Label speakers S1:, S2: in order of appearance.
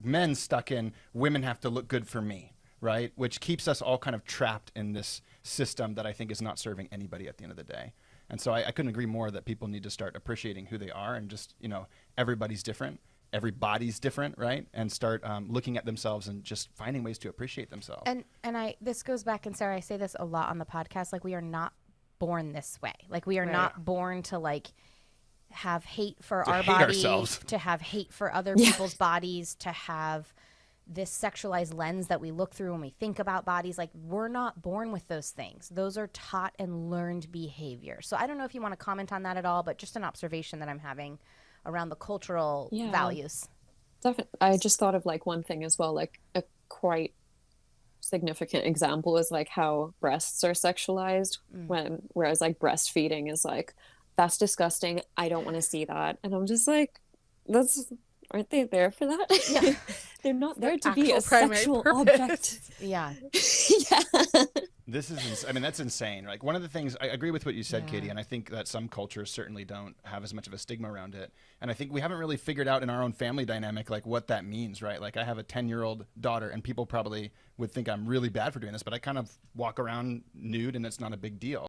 S1: men stuck in women have to look good for me, right? Which keeps us all kind of trapped in this system that I think is not serving anybody at the end of the day. And so I couldn't agree more that people need to start appreciating who they are and just, everybody's different. Everybody's different, right? And start looking at themselves and just finding ways to appreciate themselves.
S2: And this goes back, and Sarah, I say this a lot on the podcast, like we are not born this way. Like we are not born to like have hate for our bodies, to have hate for other people's bodies, to have this sexualized lens that we look through when we think about bodies. Like we're not born with those things. Those are taught and learned behavior. So I don't know if you want to comment on that at all, but just an observation that I'm having around the cultural values.
S3: Definitely. I just thought of like one thing as well, like a quite significant example is like how breasts are sexualized whereas like breastfeeding is like, that's disgusting, I don't want to see that. And I'm just like, aren't they there for that?
S2: Yeah.
S3: They're not there to be a sexual object.
S2: Yeah.
S1: This is, that's insane. Like one of the things, I agree with what you said, Katie, and I think that some cultures certainly don't have as much of a stigma around it. And I think we haven't really figured out in our own family dynamic, like what that means, right? Like I have a 10-year-old daughter and people probably would think I'm really bad for doing this, but I kind of walk around nude and it's not a big deal.